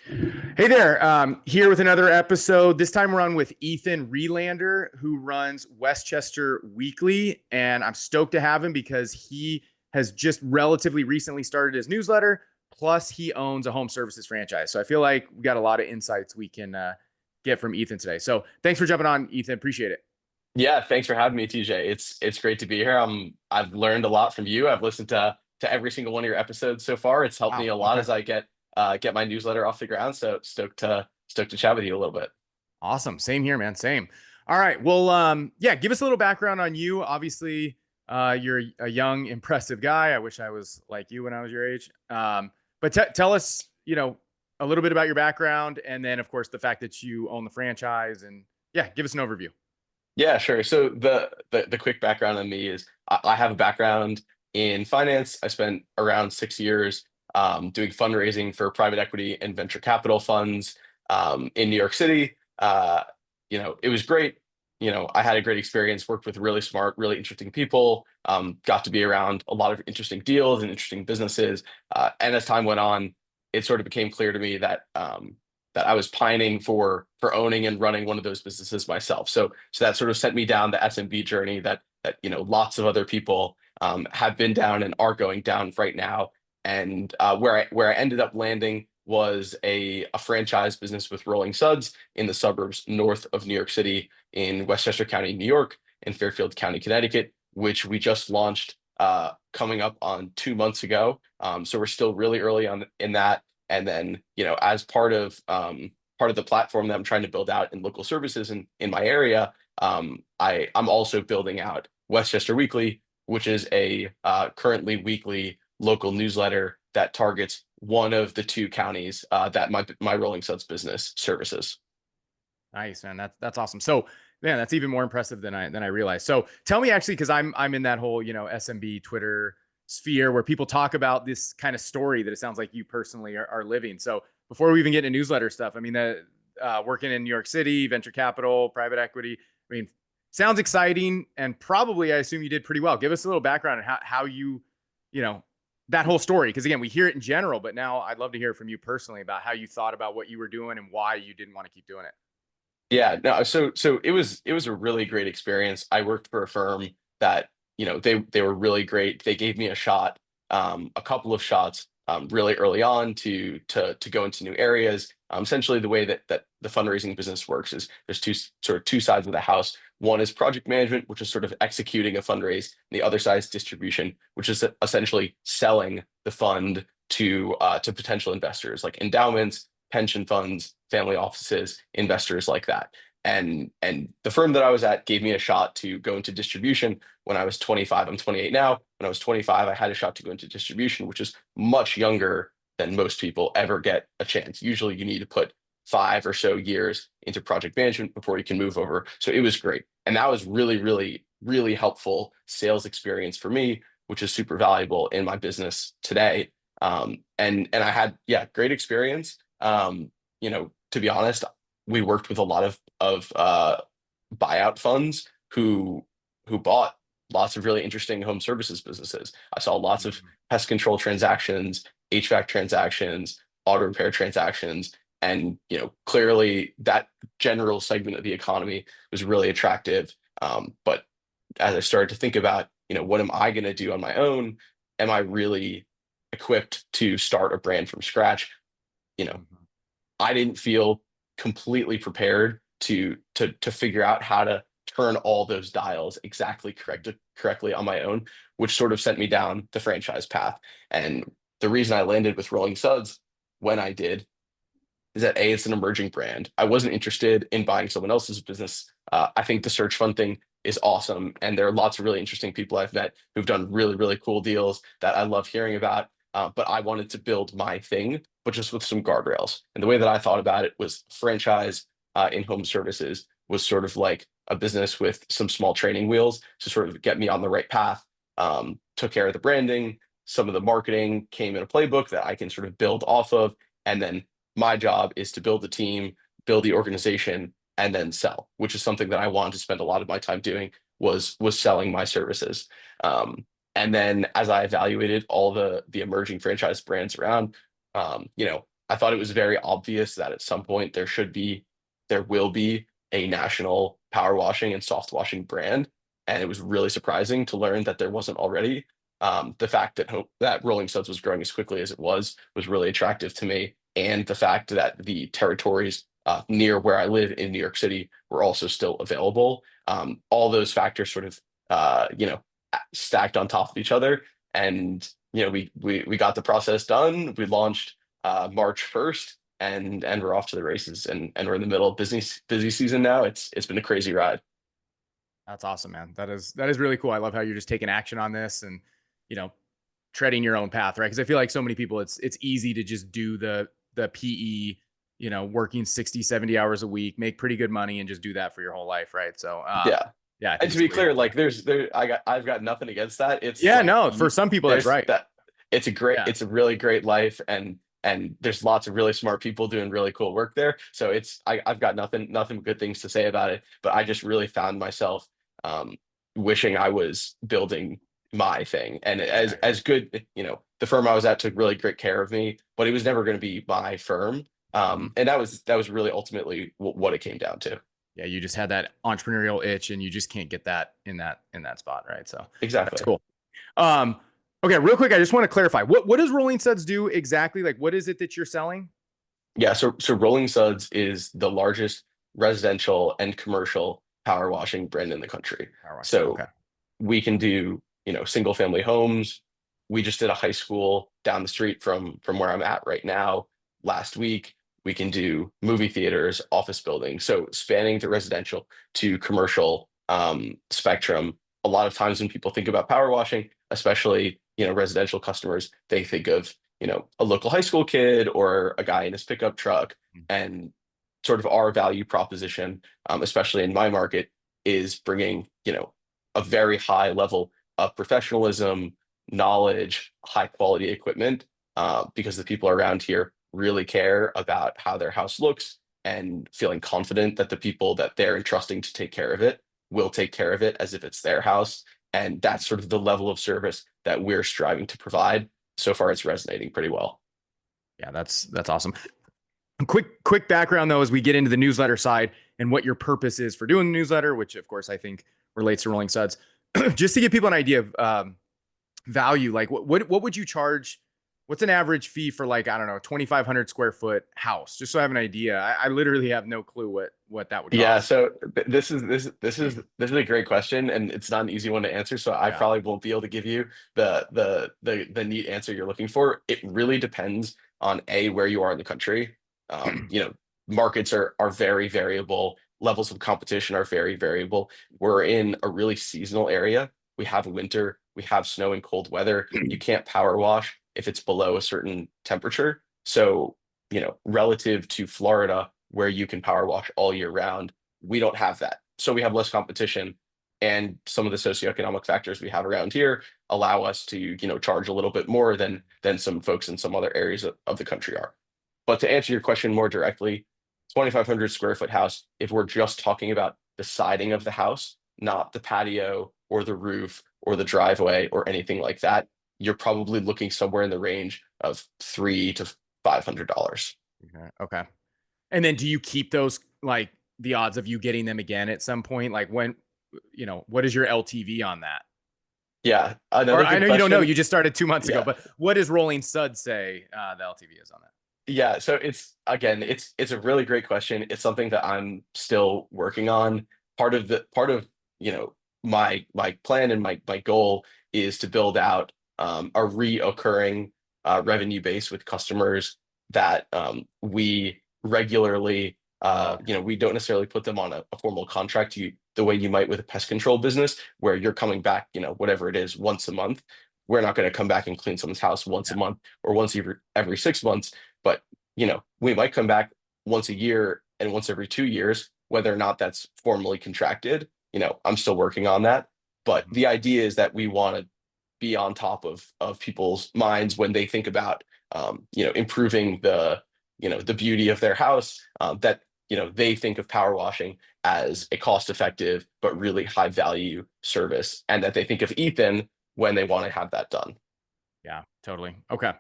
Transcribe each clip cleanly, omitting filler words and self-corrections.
Hey there, here with another episode. This time we're on with Ethan Relander, who runs Westchester Weekly. And I'm stoked to have him because he has just relatively recently started his newsletter. Plus, he owns a home services franchise. So I feel like we got a lot of insights we can get from Ethan today. So thanks for jumping on, Ethan. Appreciate it. Yeah, thanks for having me, TJ. It's great to be here. I've learned a lot from you. I've listened to every single one of your episodes so far. It's helped me Wow. a lot Okay. as I get my newsletter off the ground. So stoked to chat with you a little bit. Awesome. Same here, man. Same. All right. Well, yeah, give us a little background on you. Obviously, you're a young, impressive guy. I wish I was like you when I was your age. But tell us, a little bit about your background, and then, of course, the fact that you own the franchise, and yeah, give us an overview. Yeah, sure. So the quick background on me is I have a background in finance. I spent around 6 years doing fundraising for private equity and venture capital funds in New York City. It was great. I had a great experience, worked with really smart, really interesting people, got to be around a lot of interesting deals and interesting businesses. And as time went on, it sort of became clear to me that I was pining for owning and running one of those businesses myself. So that sort of sent me down the SMB journey that lots of other people have been down and are going down right now. And where I ended up landing was a franchise business with Rolling Suds in the suburbs north of New York City in Westchester County, New York, and Fairfield County, Connecticut, which we just launched coming up on 2 months ago. So we're still really early on in that. And then, as part of the platform that I'm trying to build out in local services in my area, I'm also building out Westchester Weekly, which is a currently weekly local newsletter that targets one of the two counties that my Rolling Suds business services. Nice, man. That's awesome. So, man, that's even more impressive than I realized. So, tell me actually, because I'm in that whole SMB Twitter sphere where people talk about this kind of story that it sounds like you personally are living. So, before we even get into newsletter stuff, I mean, working in New York City, venture capital, private equity. I mean, sounds exciting, and probably I assume you did pretty well. Give us a little background on how you know, that whole story. Because again, we hear it in general, but now I'd love to hear from you personally about how you thought about what you were doing and why you didn't want to keep doing it. Yeah, no, so it was a really great experience. I worked for a firm that, they were really great. They gave me a shot, a couple of shots, really early on to go into new areas. Essentially, the way that the fundraising business works is there's sort of two sides of the house. One is project management, which is sort of executing a fundraise, and the other side is distribution, which is essentially selling the fund to potential investors like endowments, pension funds, family offices, investors like that. And the firm that I was at gave me a shot to go into distribution when I was 25. I'm 28 now. When I was 25, I had a shot to go into distribution, which is much younger than most people ever get a chance. Usually you need to put 5 or so years into project management before you can move over. So it was great. And that was really, really, really helpful sales experience for me, which is super valuable in my business today. And I had, yeah, great experience. To be honest, we worked with a lot of buyout funds who bought lots of really interesting home services businesses. I saw lots of Mhm. pest control transactions, HVAC transactions, auto repair transactions, and clearly that general segment of the economy was really attractive. But as I started to think about, what am I going to do on my own? Am I really equipped to start a brand from scratch? You know, Mhm. I didn't feel completely prepared to figure out how to turn all those dials correctly on my own, which sort of sent me down the franchise path. And the reason I landed with Rolling Suds when I did is that A, it's an emerging brand. I wasn't interested in buying someone else's business. I think the search fund thing is awesome, and there are lots of really interesting people I've met who've done really, really cool deals that I love hearing about. But I wanted to build my thing, but just with some guardrails. And the way that I thought about it was franchise in home services was sort of like a business with some small training wheels to sort of get me on the right path. Took care of the branding, some of the marketing came in a playbook that I can sort of build off of, and then my job is to build the team, build the organization, and then sell, which is something that I wanted to spend a lot of my time doing was selling my services. And then as I evaluated all the emerging franchise brands around, I thought it was very obvious that at some point there will be a national power washing and soft washing brand. And it was really surprising to learn that there wasn't already. The fact that Rolling Suds was growing as quickly as it was really attractive to me. And the fact that the territories near where I live in New York City were also still available. All those factors sort of, stacked on top of each other. And, we got the process done. We launched March 1st, and we're off to the races, and we're in the middle of busy season now. It's been a crazy ride. That's awesome, man. That is really cool. I love how you're just taking action on this and, you know, treading your own path, right? Because I feel like so many people, it's easy to just do the PE, working 60, 70 hours a week, make pretty good money and just do that for your whole life, right? So Yeah. yeah, I And think to it's be really clear, helpful. like I've got nothing against that. It's Yeah, like no, for some people that's there's right. that Yeah. it's a really great life, and there's lots of really smart people doing really cool work there. So I've got nothing but good things to say about it. But I just really found myself um wishing I was building my thing. And Exactly. as good, the firm I was at took really great care of me, but it was never going to be my firm. Mhm. And that was really ultimately what it came down to. Yeah, you just had that entrepreneurial itch and you just can't get that in that spot, right? So that's Exactly. cool. Um, okay, real quick, I just want to clarify. What does Rolling Suds do exactly? Like what is it that you're selling? Yeah, so Rolling Suds is the largest residential and commercial power washing brand in the country. Power washing. So Okay. we can do, single family homes. We just did a high school down the street from where I'm at right now last week. We can do movie theaters, office buildings. So spanning the residential to commercial spectrum. A lot of times when people think about power washing, especially, residential customers, they think of, a local high school kid or a guy in his pickup truck. And sort of our value proposition, especially in my market, is bringing, a very high level of professionalism, knowledge, high quality equipment, because the people around here really care about how their house looks and feeling confident that the people that they're entrusting to take care of it will take care of it as if it's their house. And that's sort of the level of service that we're striving to provide. So far, it's resonating pretty well. Yeah, that's awesome. Quick background though, as we get into the newsletter side and what your purpose is for doing the newsletter, which of course I think relates to Rolling Suds. Just to give people an idea of value, like what would you charge? What's an average fee for like I don't know 2,500 square foot house? Just so I have an idea. I literally have no clue what that would Yeah, cost. so this is a great question, and it's not an easy one to answer. So I Yeah. probably won't be able to give you the neat answer you're looking for. It really depends on where you are in the country. Markets are very variable. Levels of competition are very variable. We're in a really seasonal area. We have winter, we have snow and cold weather. You can't power wash if it's below a certain temperature. So, relative to Florida, where you can power wash all year round, we don't have that. So we have less competition. And some of the socioeconomic factors we have around here allow us to, charge a little bit more than some folks in some other areas of the country are. But to answer your question more directly, 2,500 square foot house, if we're just talking about the siding of the house, not the patio or the roof or the driveway or anything like that, you're probably looking somewhere in the range of $300 to $500. Okay. Okay. And then do you keep those like the odds of you getting them again at some point? Like when, what is your LTV on that? Yeah, Or another I good know you don't know, question. you just started 2 months ago, Yeah. but what does Rolling Sud say the LTV is on that? Yeah, so it's a really great question. It's something that I'm still working on. Part of my plan and my goal is to build out a reoccurring revenue base with customers that we regularly Oh, okay. we don't necessarily put them on a formal contract the way you might with a pest control business where you're coming back, whatever it is, once a month. We're not going to come back and clean someone's house once a Yeah. month or once every 6 months, but we might come back once a year and once every 2 years, whether or not that's formally contracted. I'm still working on that. But Mhm. the idea is that we want to be on top of people's minds when they think about improving the beauty of their house, that they think of power washing as a cost effective but really high value service, and that they think of Ethan when they want to have that done. Yeah, totally. Okay.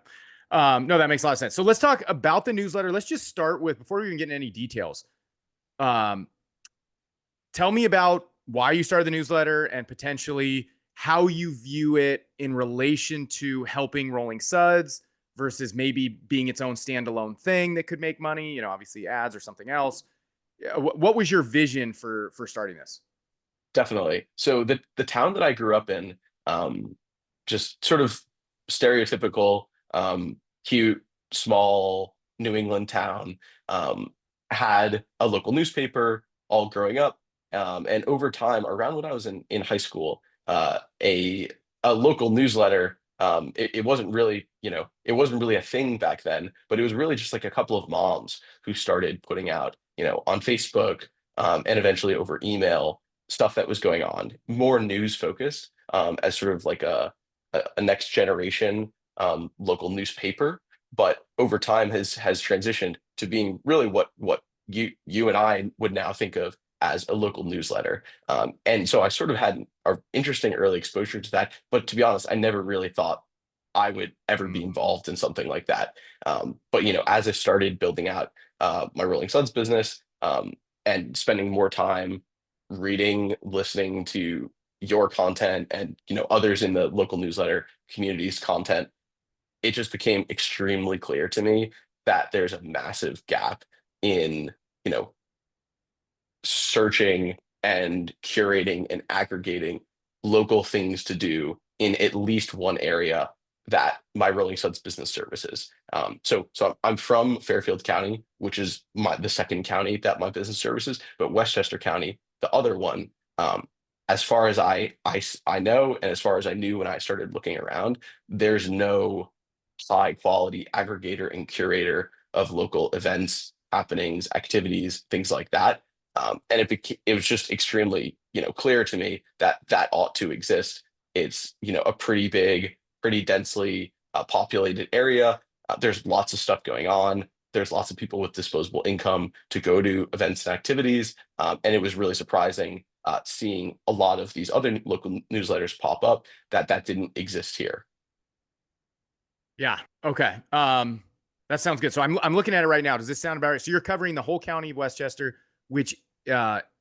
No, that makes a lot of sense. So let's talk about the newsletter. Let's just start with, before we even get into any details, um, tell me about why you started the newsletter and potentially how you view it in relation to helping Rolling Suds versus maybe being its own standalone thing that could make money, obviously ads or something else. What was your vision for starting this? Definitely. So the town that I grew up in, um, just sort of stereotypical, cute, small New England town, um, had a local newspaper all growing up. And over time, around when I was in high school, a local newsletter, it wasn't really, it wasn't really a thing back then, but it was really just like a couple of moms who started putting out, on Facebook, and eventually over email stuff that was going on, more news focused, as sort of like a next generation local newspaper. But over time has transitioned to being really what you and I would now think of as a local newsletter. And so I sort of had an interesting early exposure to that. But to be honest, I never really thought I would ever be Mm, involved in something like that. But as I started building out my Rolling Suns business, and spending more time reading, listening to your content and others in the local newsletter community's content, it just became extremely clear to me that there's a massive gap in you know searching and curating and aggregating local things to do in at least one area that my Rolling Suds business services. So I'm from Fairfield County, which is the second county that my business services, but Westchester County, the other one. As far as I know, and as far as I knew when I started looking around, there's no high quality aggregator and curator of local events, happenings, activities, things like that. And it was just extremely, clear to me that that ought to exist. It's, a pretty big, pretty densely populated area. There's lots of stuff going on. There's lots of people with disposable income to go to events and activities. And it was really surprising seeing a lot of these other local newsletters pop up that didn't exist here. yeah. Okay. That sounds good. So I'm looking at it right now. Does this sound about right? So you're covering the whole county of Westchester, which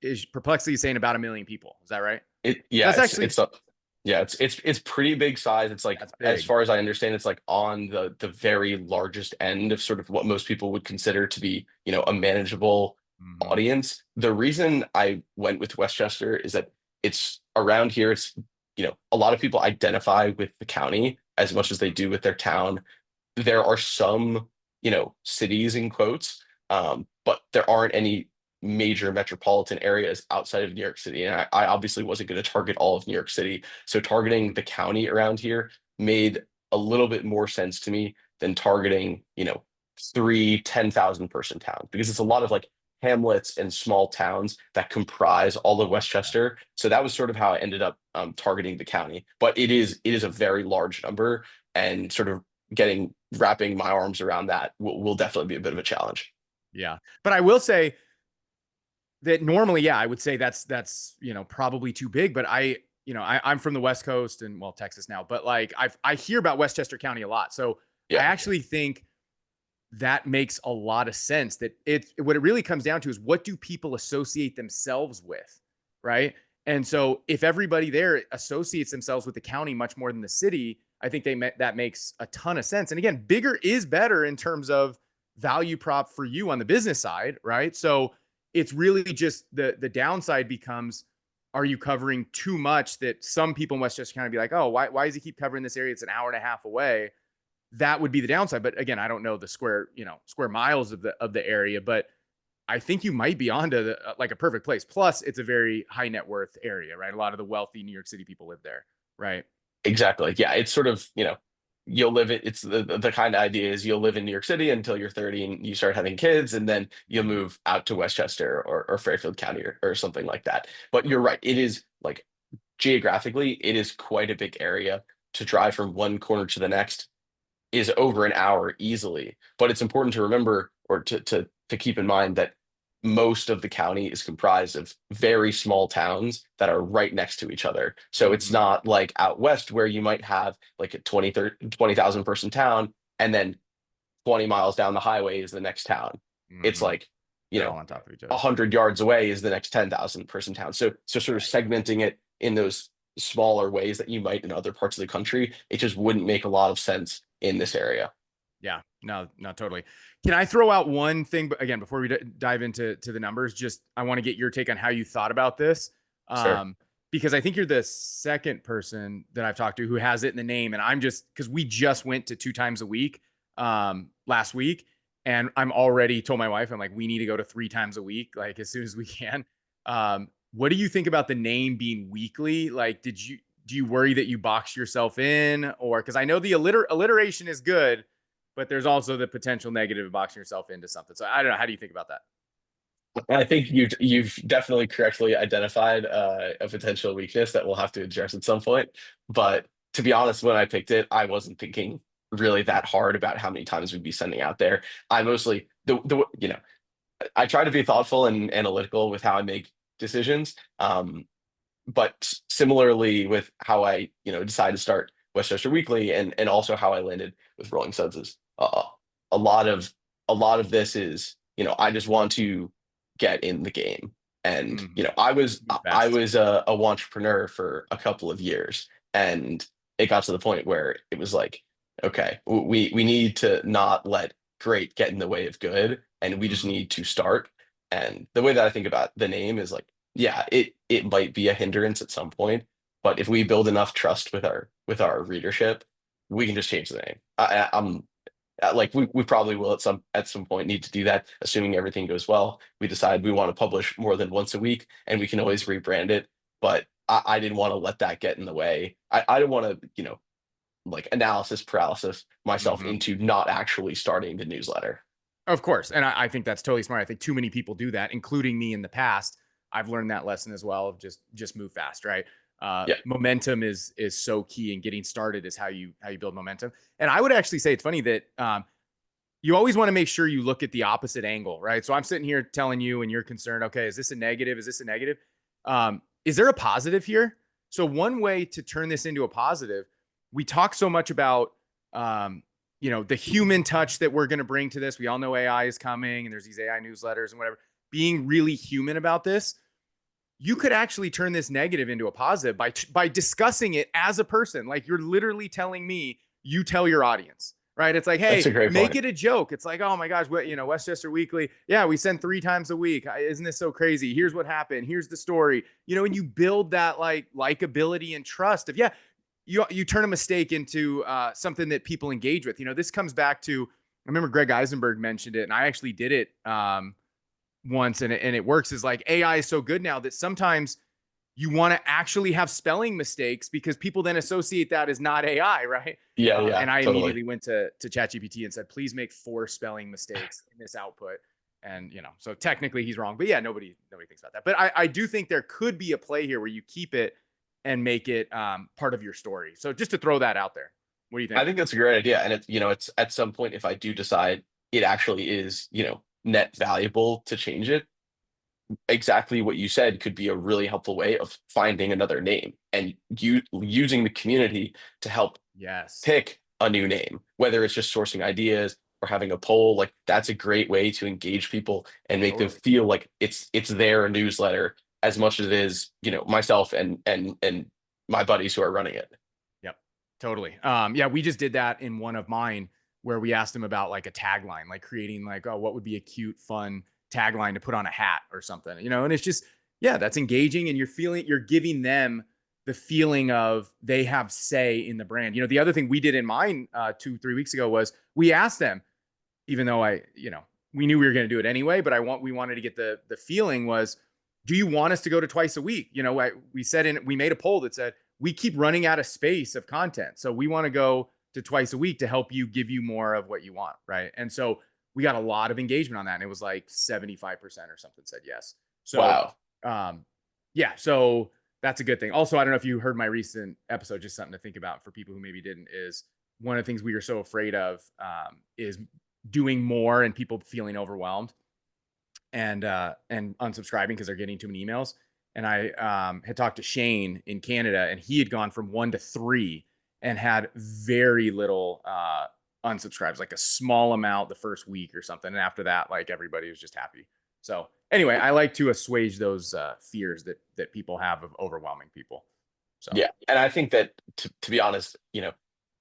is perplexly saying about 1 million people. Is that right? Yeah, That's actually yeah, it's pretty big size. It's like, that's as big. far as I understand, it's like on the very largest end of sort of what most people would consider to be, a manageable Hmm. audience. The reason I went with Westchester is that it's around here. It's, a lot of people identify with the county as much as they do with their town. There are some, cities in quotes, but there aren't any major metropolitan areas outside of New York City. And I obviously wasn't going to target all of New York City. So targeting the county around here made a little bit more sense to me than targeting, three 10,000 person towns, because it's a lot of like hamlets and small towns that comprise all of Westchester. So that was sort of how I ended up targeting the county. But it is a very large number, and sort of getting wrapping my arms around that will definitely be a bit of a challenge. Yeah. But I will say that normally, yeah, I would say that's probably too big. But I'm from the West Coast and well, Texas now, but like I hear about Westchester County a lot. So I Yeah, actually think that makes a lot of sense. That what it really comes down to is what do people associate themselves with, right? And so if everybody there associates themselves with the county much more than the city, I think that makes a ton of sense. And again, bigger is better in terms of value prop for you on the business side, right? So it's really just the downside becomes, are you covering too much that some people in Westchester County be like, oh, why does he keep covering this area? It's an hour and a half away. That would be the downside. But again, I don't know the square miles of the area, but I think you might be onto like a perfect place. Plus, it's a very high net worth area, right? A lot of the wealthy New York City people live there, right? exactly. Yeah, it's sort of, you'll live it. It's the kind of idea is you'll live in New York City until you're 30 and you start having kids, and then you'll Mm-hmm. move out to Westchester or Fairfield County or something like that. But you're right. It is like geographically, it is quite a big area. To drive from one corner to the next is over an hour easily. But it's important to remember, or to keep in mind, that most of the county is comprised of very small towns that are right next to each other. So it's Mm-hmm. not like out west where you might have like a 20,000 person town and then 20 miles down the highway is the next town. It's Hmm. like, you They're know, all on top of each other. 100 yards away is the next 10,000 person town. So sort of Right. segmenting it in those smaller ways that you might in other parts of the country, it just wouldn't make a lot of sense in this area. Yeah, no, no, totally. Can I throw out one thing? But again, before we dive into the numbers, just I want to get your take on how you thought about this, Sure. um, because I think you're the second person that I've talked to who has it in the name, and I'm just because we just went to 2 times a week last week, and I'm already told my wife I'm like we need to go to 3 times a week, like as soon as we can. What do you think about the name being weekly? Like, do you worry that you box yourself in, or because I know the alliteration is good, but there's also the potential negative of boxing yourself into something. So I don't know. How do you think about that? I think you've definitely correctly identified a potential weakness that we'll have to address at some point. But to be honest, when I picked it, I wasn't thinking really that hard about how many times we'd be sending out there. I mostly the you know I try to be thoughtful and analytical with how I make decisions. But similarly with how I decided to start Westchester Weekly and also how I landed with Rolling Suds is a lot of this is I just want to get in the game. And Mm-hmm. I Best. was a entrepreneur for a couple of years, and it got to the point where it was like, okay, we need to not let great get in the way of good, and we just Mm-hmm. need to start. And the way that I think about the name is like, yeah, it might be a hindrance at some point, but if we build enough trust with our readership, we can just change the name. I'm like we probably will at some point need to do that, assuming everything goes well. We decide we want to publish more than once a week, and we can always rebrand it. But I didn't want to let that get in the way. I didn't want to like analysis paralysis myself Mm-hmm. into not actually starting the newsletter. Of course. And I think that's totally smart. I think too many people do that, including me in the past. I've learned that lesson as well of just move fast, right? Yeah, Momentum is so key, and getting started is how you build momentum. And I would actually say it's funny that you always want to make sure you look at the opposite angle, right? So I'm sitting here telling you, and you're concerned. Okay, is this a negative? Is this a negative? Is there a positive here? So one way to turn this into a positive, we talk so much about, um, the human touch that we're going to bring to this. We all know AI is coming, and there's these AI newsletters and whatever. Being really human about this, you could actually turn this negative into a positive by discussing it as a person. Like you're literally telling me, you tell your audience, right? It's like, that's a hey, great make point. it a joke. It's like, oh my gosh, what Westchester Weekly, yeah, we send 3 times a week. Isn't this so crazy? Here's what happened. Here's the story. And you build that like likability and trust of yeah, you turn a mistake into something that people engage with. This comes back to I remember Greg Eisenberg mentioned it, and I actually did it once, and it works. Is like AI is so good now that sometimes you want to actually have spelling mistakes because people then associate that as not AI, right? Yeah, yeah, And I totally. immediately went to ChatGPT and said, please make 4 spelling mistakes in this output. And so technically he's wrong, but yeah, nobody thinks about that. But I do think there could be a play here where you keep it and make it part of your story. So just to throw that out there, what do you I think? think that's a great idea. And it's at some point, if I do decide it actually is, net valuable to change it, exactly what you said could be a really helpful way of finding another name and using the community to help Yes, pick a new name, whether it's just sourcing ideas or having a poll. Like that's a great way to engage people and make them totally. feel like it's their newsletter as much as it is, myself and my buddies who are running it. Yep, totally. Yeah, we just did that in one of mine where we asked them about like a tagline, like creating like, oh, what would be a cute, fun tagline to put on a hat or something, and it's just, yeah, that's engaging, and you're giving them the feeling of they have say in the brand. The other thing we did in mine 2, 3 weeks ago was we asked them, even though we knew we were going to do it anyway, but we wanted to get the feeling was, do you want us to go to twice a week? We made a poll that said we keep running out of space of content, so we want to go to twice a week to help you give you more of what you want, right? And so we got a lot of engagement on that, and it was like 75% or something said yes. So Wow. um, yeah, so that's a good thing. Also, I don't know if you heard my recent episode, just something to think about for people who maybe didn't, is one of the things we are so afraid of is doing more and people feeling overwhelmed and unsubscribing because they're getting too many emails. And I had talked to Shane in Canada, and he had gone from 1 to 3 and had very little unsubscribes, like a small amount the first week or something. And after that, like everybody was just happy. So anyway, I like to assuage those fears that people have of overwhelming people. So Yeah, and I think that to be honest,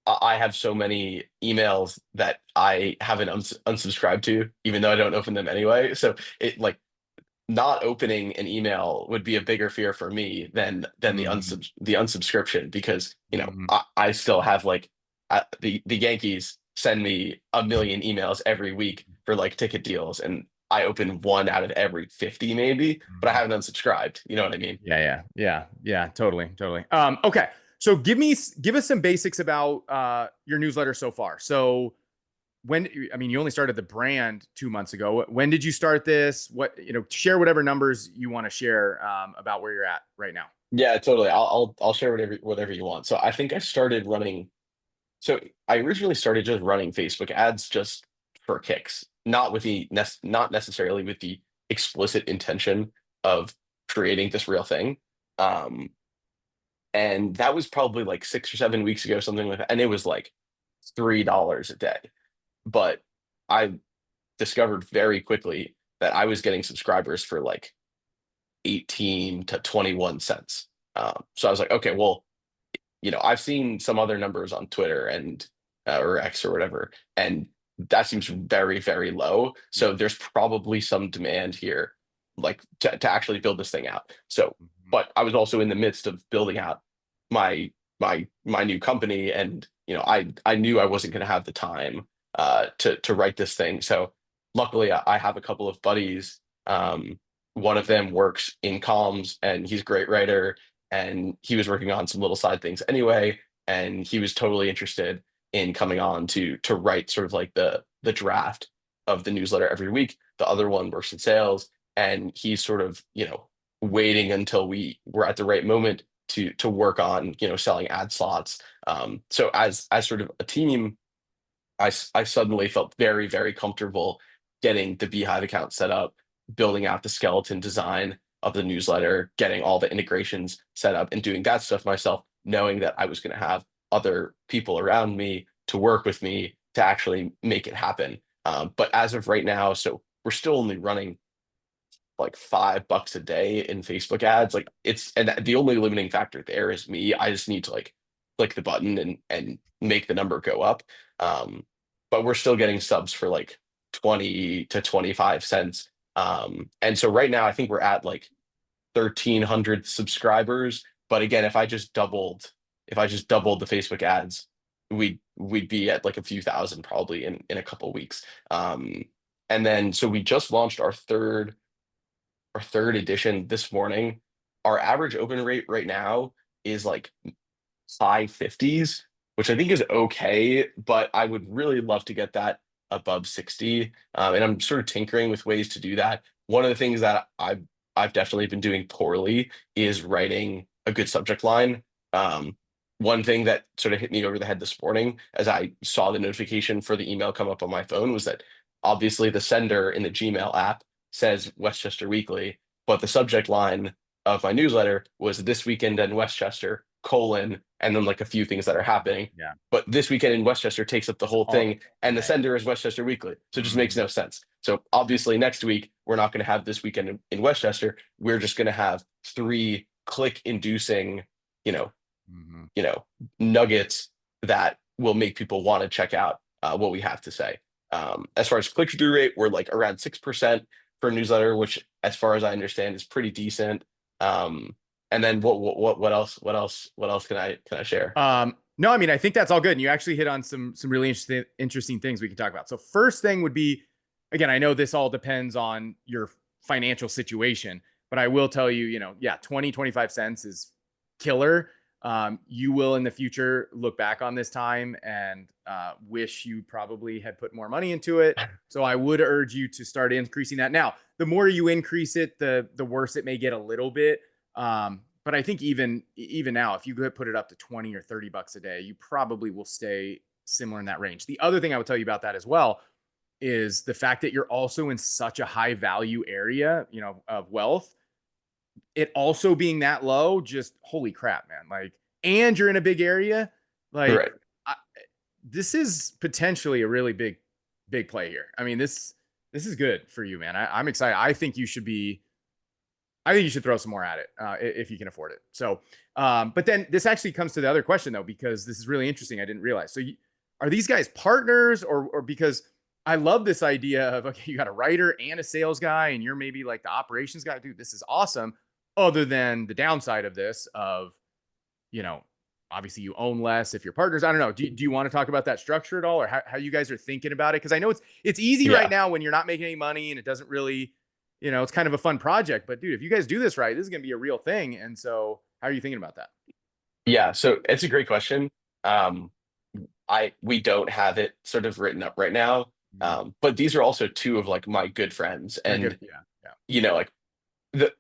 I have so many emails that I haven't unsubscribed to, even though I don't open them anyway. So it like not opening an email would be a bigger fear for me than mhm, the unsubscription because mhm. I still have like the Yankees send me a million emails every week for like ticket deals, and I open one out of every 50 maybe, but I Mhm. haven't unsubscribed. You know what I mean? Yeah. Totally, totally. Okay. So give us some basics about your newsletter so far. So when I mean, you only started the brand 2 months ago. When did you start this? What share whatever numbers you want to share about where you're at right now. Yeah, totally. I'll share whatever you want. So I think I started running. So I originally started just running Facebook ads just for kicks, not with not necessarily with the explicit intention of creating this real thing. Um, and that was probably like 6 or 7 weeks ago, something like that. And it was like $3 a day. But I discovered very quickly that I was getting subscribers for like 18 to 21 cents. So I was like, okay, well, I've seen some other numbers on Twitter and or X or whatever, and that seems very, very low. So Mhm, there's probably some demand here, like to actually build this thing out. So, mhm, but I was also in the midst of building out my new company, and I knew I wasn't going to have the time to write this thing. So luckily, I have a couple of buddies. One of them works in comms, and he's a great writer, and he was working on some little side things anyway, and he was totally interested in coming on to write sort of like the draft of the newsletter every week. The other one works in sales, and he's sort of waiting until we were at the right moment to work on selling ad slots. So as sort of a team, I suddenly felt very, very comfortable getting the Beehive account set up, building out the skeleton design of the newsletter, getting all the integrations set up, and doing that stuff myself, knowing that I was going to have other people around me to work with me to actually make it happen. But as of right now, so we're still only running like $5 a day in Facebook ads. Like and the only limiting factor there is me. I just need to like click the button and make the number go up. Um, but we're still getting subs for like 20 to 25 cents. And so right now I think we're at like 1,300 subscribers. But again, if I just doubled the Facebook ads, we'd be at like a few thousand probably in a couple weeks. And then so we just launched our third edition this morning. Our average open rate right now is like high 50s, which I think is okay, but I would really love to get that above 60. And I'm sort of tinkering with ways to do that. One of the things that I've definitely been doing poorly is writing a good subject line. Um, One thing that sort of hit me over the head this morning as I saw the notification for the email come up on my phone was that obviously the sender in the Gmail app says Westchester Weekly, but the subject line of my newsletter was this weekend in Westchester, colon, and then like a few things that are happening. yeah. But this weekend in Westchester takes up the whole All thing, and the right. sender is Westchester Weekly. So it just makes Mhm, no sense. So obviously next week we're not going to have this weekend in Westchester. We're just going to have three click inducing, you know, mhm. you know, nuggets that will make people want to check out what we have to say. As far as click through rate, we're like around 6% for a newsletter, which, as far as I understand, is pretty decent. Um, and then what else? What else can I share? No, I mean, I think that's all good. And you actually hit on some really interesting things we can talk about. So first thing would be, again, I know this all depends on your financial situation, but I will tell you, yeah, 20, 25 cents is killer. You will in the future look back on this time and wish you probably had put more money into it. So I would urge you to start increasing that. Now, the more you increase it, the worse it may get a little bit. But I think even now, if you could put it up to 20 or $30 a day, you probably will stay similar in that range. The other thing I would tell you about that as well is the fact that you're also in such a high value area, of wealth. It also being that low, just holy crap, man. Like, and you're in a big area, like Right. I, this is potentially a really big play here. I mean, this is good for you, man. I'm excited. I think you should throw some more at it if you can afford it. So, but then this actually comes to the other question though, because this is really interesting. I didn't realize. So, are these guys partners, or because I love this idea of, okay, you got a writer and a sales guy, and you're maybe like the operations guy. Dude, this is awesome. Other than the downside of this, of, you know, obviously you own less if you're partners. I don't know. Do you want to talk about that structure at all, or how you guys are thinking about it? Because I know it's easy right Yeah. now when you're not making any money and it doesn't really, it's kind of a fun project. But dude, if you guys do this right, this is going to be a real thing. And so, how are you thinking about that? Yeah, so it's a great question. Um, we don't have it sort of written up right now, Mhm. but these are also two of like my good friends, They're and good. Yeah. Yeah. like the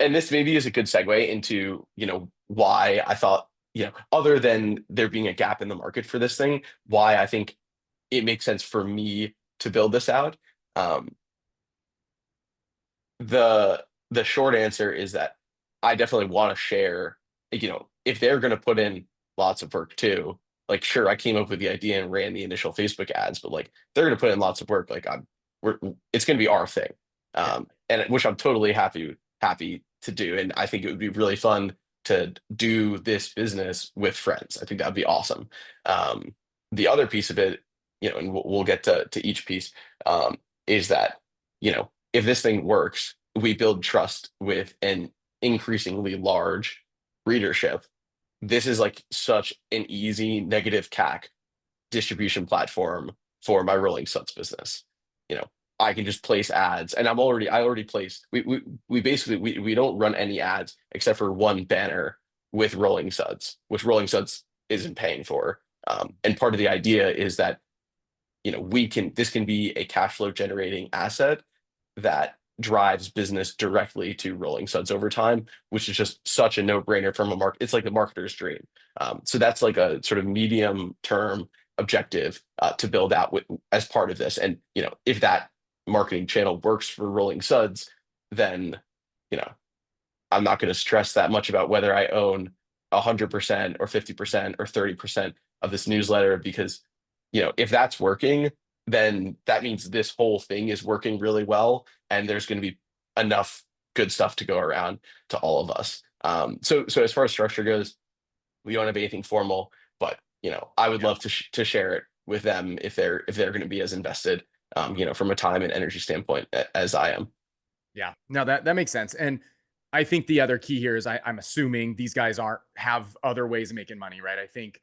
and this maybe is a good segue into why I thought other than there being a gap in the market for this thing, why I think it makes sense for me to build this out. Um, the short answer is that I definitely want to share, if they're going to put in lots of work too, like sure, I came up with the idea and ran the initial Facebook ads, but like they're going to put in lots of work, like it's going to be our thing. Yeah. And which I'm totally happy to do. And I think it would be really fun to do this business with friends. I think that'd be awesome. The other piece of it, and we'll get to each piece, is that, if this thing works, we build trust with an increasingly large readership. This is like such an easy negative CAC distribution platform for my Rolling Suds business. You know, I can just place ads, and I already placed. We basically we don't run any ads except for one banner with Rolling Suds, which Rolling Suds isn't paying for. And part of the idea is that we can this can be a cash flow generating asset that drives business directly to Rolling Suds over time, which is just such a no-brainer from a market. It's like the marketer's dream. So that's like a sort of medium term objective to build out as part of this. And if that marketing channel works for Rolling Suds, then you know I'm not going to stress that much about whether I own 100% or 50% or 30% of this newsletter, because if that's working, then that means this whole thing is working really well, and there's going to be enough good stuff to go around to all of us. So as far as structure goes, we don't have anything formal, but I would Yeah. love to share it with them if they're going to be as invested, from a time and energy standpoint as I am. Yeah, no, that makes sense. And I think the other key here is I'm assuming these guys aren't have other ways of making money, right? I think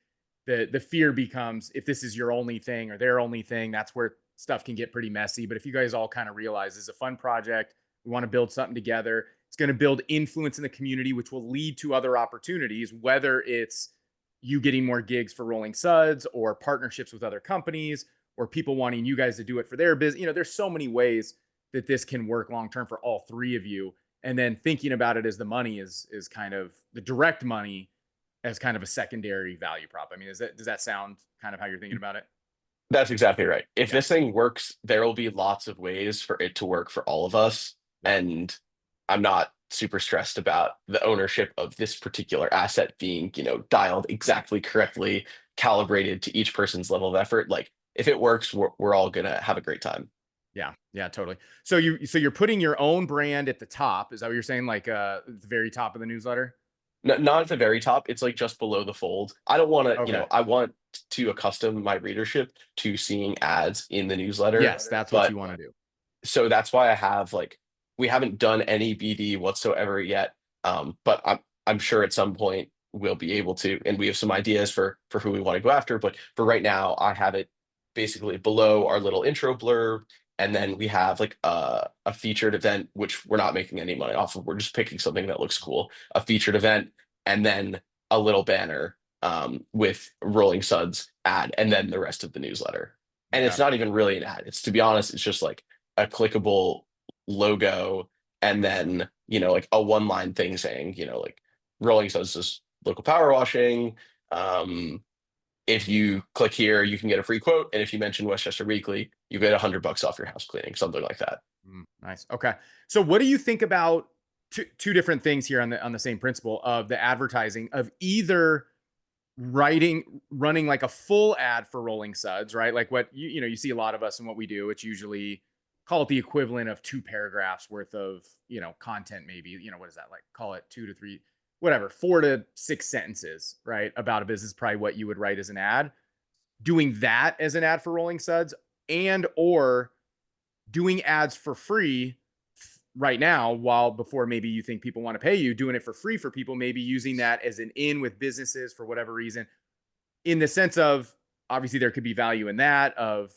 the fear becomes, if this is your only thing or their only thing, that's where stuff can get pretty messy. But if you guys all kind of realize this is a fun project, we want to build something together, it's going to build influence in the community, which will lead to other opportunities, whether it's you getting more gigs for Rolling Suds or partnerships with other companies or people wanting you guys to do it for their business. There's so many ways that this can work long term for all three of you. And then thinking about it as the money is kind of the direct money as kind of a secondary value prop. I mean, does that sound kind of how you're thinking about it? That's exactly right. If Yeah. this thing works, there will be lots of ways for it to work for all of us. Yeah. And I'm not super stressed about the ownership of this particular asset being, dialed exactly correctly, calibrated to each person's level of effort. Like if it works, we're all gonna have a great time. Yeah. Yeah, totally. So you're putting your own brand at the top. Is that what you're saying? Like at the very top of the newsletter? Not at the very top. It's like just below the fold. I don't want to, Okay. I want to accustom my readership to seeing ads in the newsletter, Yes, that's what but you want to do. so that's why I have like we haven't done any BD whatsoever yet. But I'm sure at some point we'll be able to, and we have some ideas for who we want to go after. But for right now, I have it basically below our little intro blurb, and then we have like a featured event, which we're not making any money off of. We're just picking something that looks cool, a featured event, and then a little banner with Rolling Suds ad, and then the rest of the newsletter. And Okay. it's not even really an ad. It's, to be honest, it's just like a clickable logo, and then like a one line thing saying like Rolling Stones is local power washing. If you click here you can get a free quote, and if you mention Westchester Weekly you get $100 off your house cleaning, something like that. Nice. Okay. So what do you think about two different things here on the same principle of the advertising of either running like a full ad for rolling suds, right? Like what you see a lot of us in what we do. It's usually call it the equivalent of 2 paragraphs worth of, content, maybe, what is that, like, call it 2 to 3, whatever, 4 to 6 sentences, right, about a business, probably what you would write as an ad. Doing that as an ad for rolling suds, and or doing ads for free right now, while before maybe you think people want to pay you, doing it for free for people, maybe using that as an in with businesses for whatever reason, in the sense of, obviously there could be value in that of,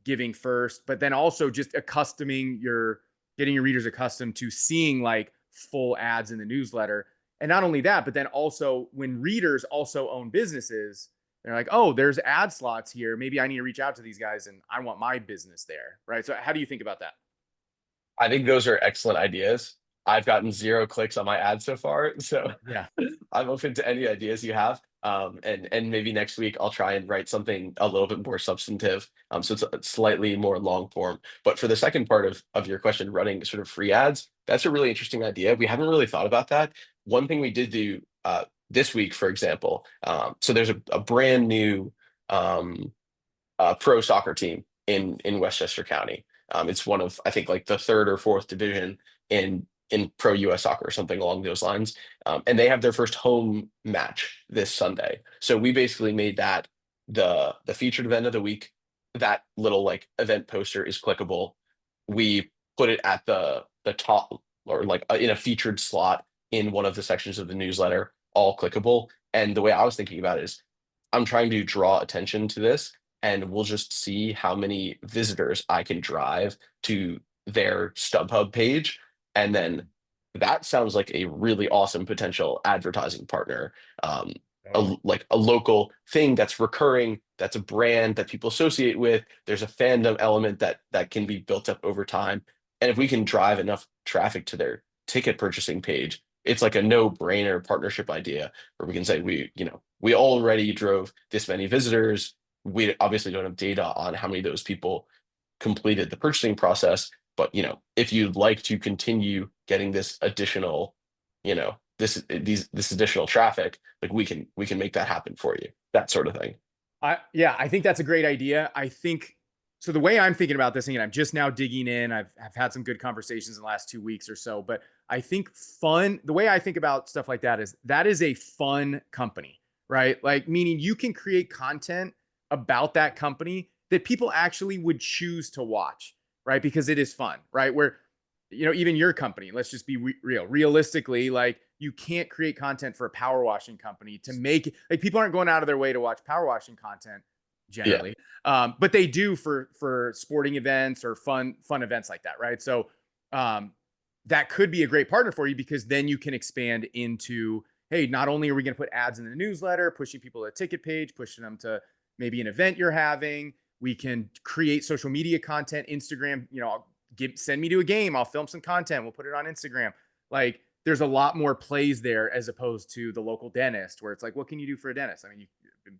giving first, but then also just getting your readers accustomed to seeing like full ads in the newsletter. And not only that, but then also when readers also own businesses, they're like, oh, there's ad slots here. Maybe I need to reach out to these guys and I want my business there. Right. So how do you think about that? I think those are excellent ideas. I've gotten 0 clicks on my ad so far, so Yeah. I'm open to any ideas you have. And maybe next week I'll try and write something a little bit more substantive. So it's slightly more long form. But for the second part of your question, running sort of free ads, that's a really interesting idea. We haven't really thought about that. One thing we did do this week, for example, so there's a brand new um, pro soccer team in Westchester County. It's one of, I think, like the third or fourth division in pro US soccer or something along those lines. And they have their first home match this Sunday. So we basically made that the featured event of the week. That little like event poster is clickable. We put it at the top, or like in a featured slot in one of the sections of the newsletter, all clickable. And the way I was thinking about it is I'm trying to draw attention to this, and we'll just see how many visitors I can drive to their StubHub page. And then that sounds like a really awesome potential advertising partner. Totally. Like a local thing that's recurring, that's a brand that people associate with. There's a fandom element that can be built up over time. And if we can drive enough traffic to their ticket purchasing page, it's like a no-brainer partnership idea where we can say we already drove this many visitors. We obviously don't have data on how many of those people completed the purchasing process, but if you'd like to continue getting this additional, this additional traffic, like we can make that happen for you, that sort of thing. I think that's a great idea. I think so. The way I'm thinking about this thing, and I'm just now digging in, I've had some good conversations in the last 2 weeks or so, but I think the way I think about stuff like that is a fun company, right? Like, meaning you can create content about that company that people actually would choose to watch, right? Because it is fun, right? Where, even your company, let's just be realistically, like, you can't create content for a power washing company to make it, like, people aren't going out of their way to watch power washing content Yeah, generally. But they do for sporting events or fun events like that, right? So um, that could be a great partner for you, because then you can expand into, hey, not only are we going to put ads in the newsletter, pushing people to a ticket page, pushing them to maybe an event you're having, we can create social media content, Instagram, send me to a game, I'll film some content, we'll put it on Instagram. Like, there's a lot more plays there, as opposed to the local dentist, where it's like, what can you do for a dentist? I mean, you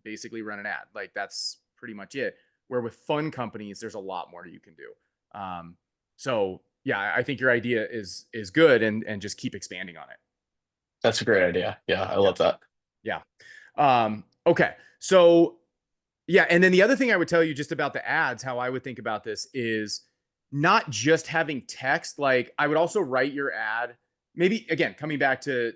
basically run an ad. Like, that's pretty much it. Where with fun companies, there's a lot more you can do. So yeah, I think your idea is good, and just keep expanding on it. that's a great idea. Yeah, I Yeah. love that. Yeah. Okay. So yeah, and then the other thing I would tell you just about the ads, how I would think about this is not just having text. Like, I would also write your ad. Maybe again, coming back to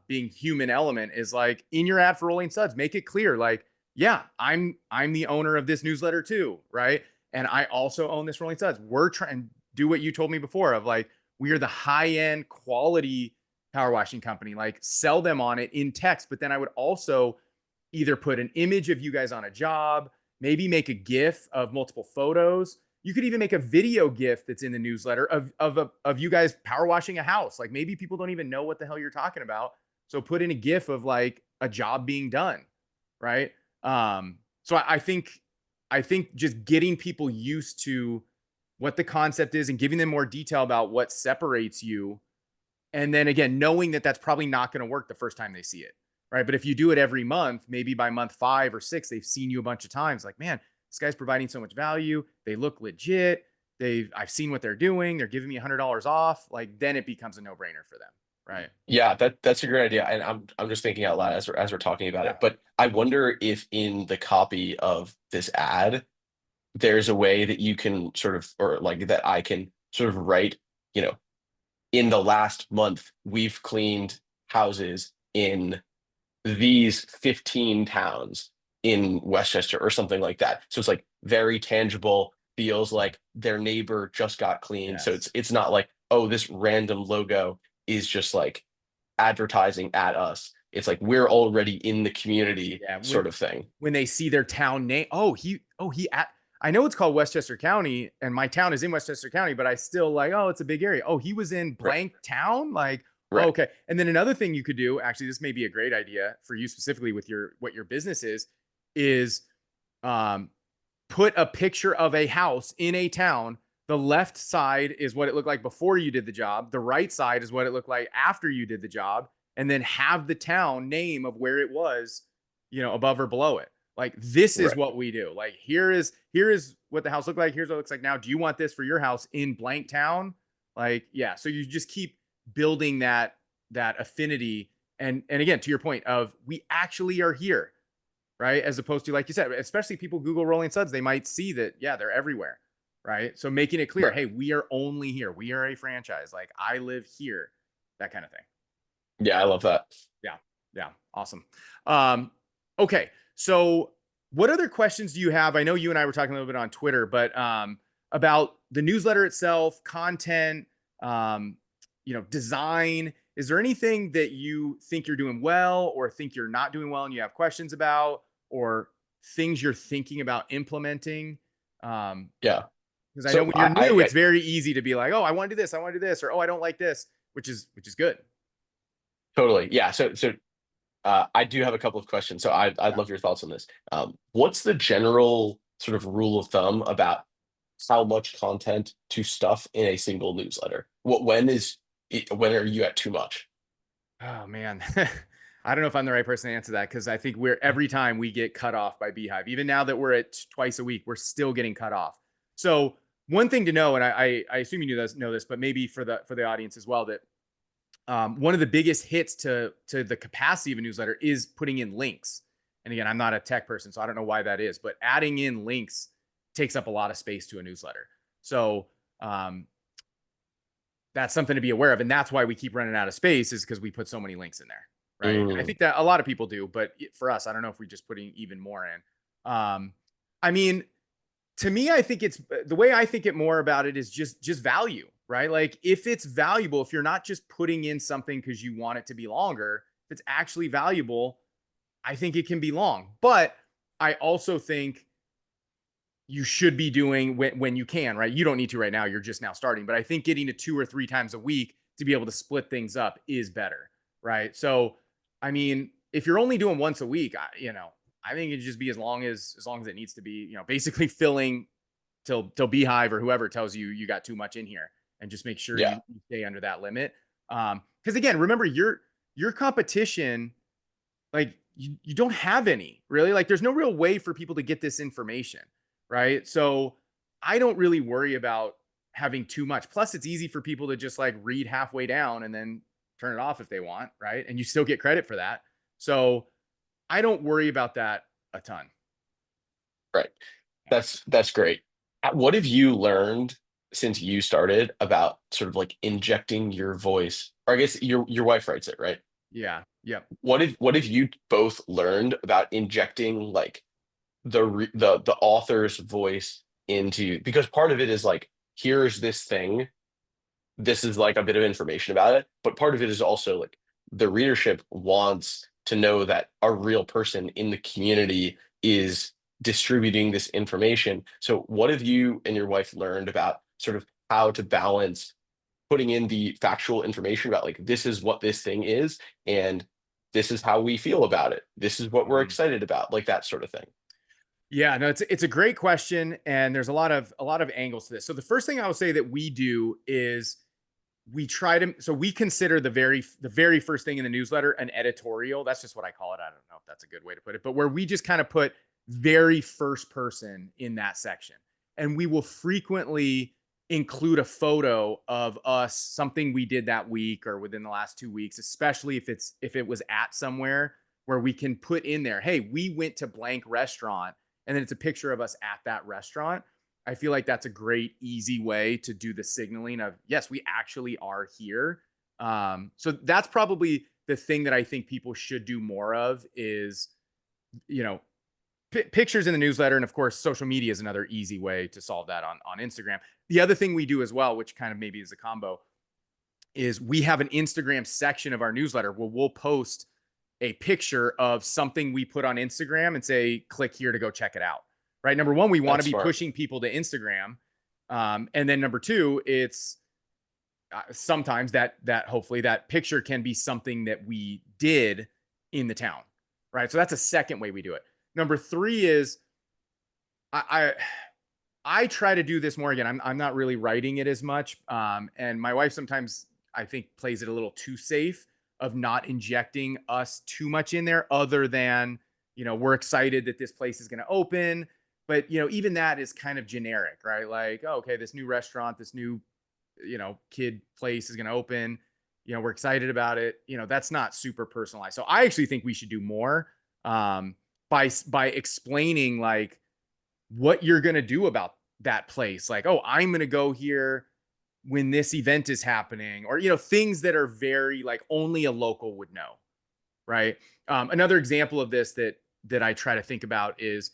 being human element, is like, in your ad for Rolling Suds, make it clear, like, yeah, I'm the owner of this newsletter too, right? And I also own this Rolling Suds. We're trying to do what you told me before of, like, we are the high end quality power washing company. Like, sell them on it in text, but then I would also either put an image of you guys on a job, maybe make a GIF of multiple photos. You could even make a video GIF that's in the newsletter of you guys power washing a house. Like, maybe people don't even know what the hell you're talking about, so put in a GIF of like a job being done, right? So I think just getting people used to what the concept is and giving them more detail about what separates you, and then again, knowing that that's probably not going to work the first time they see it, right? But if you do it every month, maybe by month 5 or 6, they've seen you a bunch of times. Like, man, this guy's providing so much value. They look legit. I've seen what they're doing. They're giving me $100 off. Like, then it becomes a no brainer for them. Right. Yeah, that's a great idea, and I'm just thinking out loud as we're talking about Yeah. it. But I wonder if in the copy of this ad, there's a way that you can sort of, or like that I can sort of write, you know, in the last month, we've cleaned houses in these 15 towns in Westchester or something like that. So it's like very tangible, feels like their neighbor just got cleaned. So Yes. it's not like, oh, this random logo is just like advertising at us. It's like we're already in the community Yeah. sort of thing. When they see their town name, I know it's called Westchester County and my town is in Westchester County, but I still like, oh, it's a big area. Oh, he was in Right. blank town. Like, oh, Right. okay. And then another thing you could do, actually, this may be a great idea for you specifically with what your business is um, put a picture of a house in a town. The left side is what it looked like before you did the job. The right side is what it looked like after you did the job. And then have the town name of where it was, above or below it. Like, this is Right. what we do. Like, here is what the house looked like. Here's what it looks like now. Do you want this for your house in blank town? Like, yeah. So you just keep building that affinity. And again, to your point of, we actually are here, right? As opposed to, like you said, especially people Google Rolling Suds, they might see that, yeah, they're everywhere, right? So making it clear, Right. hey, we are only here. We are a franchise. Like, I live here, that kind of thing. Yeah, I love that. Yeah. Yeah. Awesome. Um, okay. So what other questions do you have? I know you and I were talking a little bit on Twitter, but about the newsletter itself, content, design. Is there anything that you think you're doing well or think you're not doing well and you have questions about, or things you're thinking about implementing? Yeah. Because I know So when you're new, I it's very easy to be like, oh, I want to do this, I want to do this, or oh, I don't like this, which is good. totally. Yeah. So I do have a couple of questions. So I'd Yeah. love your thoughts on this. What's the general sort of rule of thumb about how much content to stuff in a single newsletter? When are you at too much? Oh man. I don't know if I'm the right person to answer that, because I think every time we get cut off by Beehive, even now that we're at twice a week, we're still getting cut off. So one thing to know, and I assume you know this, but maybe for the audience as well, that one of the biggest hits to the capacity of a newsletter is putting in links. And again, I'm not a tech person, so I don't know why that is, but adding in links takes up a lot of space to a newsletter. So um, that's something to be aware of. And that's why we keep running out of space, is because we put so many links in there. Right. And I Mm, think that a lot of people do, but for us, I don't know if we just putting even more in. I mean, to me, I think it's the way I think it more about it is just value, right? Like, if it's valuable, if you're not just putting in something because you want it to be longer, if it's actually valuable, I think it can be long. But I also think you should be doing when you can, right? You don't need to right now. You're just now starting, but I think getting to 2 or 3 times a week to be able to split things up is better, right? So, I mean, if you're only doing once a week, I think it'd just be as long as it needs to be, basically filling till Beehive or whoever tells you you got too much in here, and just make sure yeah. you stay under that limit. Because again, remember your competition, like, you don't have any really, like, there's no real way for people to get this information, right? So I don't really worry about having too much. Plus, it's easy for people to just like read halfway down and then turn it off if they want, right? And you still get credit for that. So I don't worry about that a ton. Right. That's great. What have you learned since you started about sort of like injecting your voice? Or I guess your wife writes it, right? Yeah. Yep. What have you both learned about injecting like the author's voice into, because part of it is like, here's this thing, this is like a bit of information about it, but part of it is also like the readership wants to know that a real person in the community is distributing this information. So what have you and your wife learned about sort of how to balance putting in the factual information about like, this is what this thing is, and this is how we feel about it, this is what we're Mhm. excited about, like that sort of thing? Yeah, no, it's a great question, and there's a lot of angles to this. So the first thing I would say that we do is we consider the very first thing in the newsletter an editorial. That's just what I call it. I don't know if that's a good way to put it, but where we just kind of put very first person in that section. And we will frequently include a photo of us, something we did that week or within the last 2 weeks, especially if it was at somewhere where we can put in there, hey, we went to blank restaurant, and then it's a picture of us at that restaurant. I feel like that's a great, easy way to do the signaling of, yes, we actually are here. So that's probably the thing that I think people should do more of is, you know, pictures in the newsletter, and of course social media is another easy way to solve that on Instagram. The other thing we do as well, which kind of maybe is a combo, is we have an Instagram section of our newsletter where we'll post a picture of something we put on Instagram and say click here to go check it out. Right, number one, we want to That's be smart. pushing people to Instagram, and then number two, it's sometimes that hopefully that picture can be something that we did in the town. Right, so that's a second way we do it. Number three is I I try to do this more. Again, I'm not really writing it as much, and my wife sometimes I think plays it a little too safe of not injecting us too much in there. Other than, we're excited that this place is going to open, but even that is kind of generic, right? Like, oh, okay, this new restaurant, this new kid place is going to open. We're excited about it. That's not super personalized. So I actually think we should do more, by explaining like what you're going to do about that place. Like, oh, I'm going to go here when this event is happening, or, things that are very like only a local would know. Right. Another example of this that I try to think about is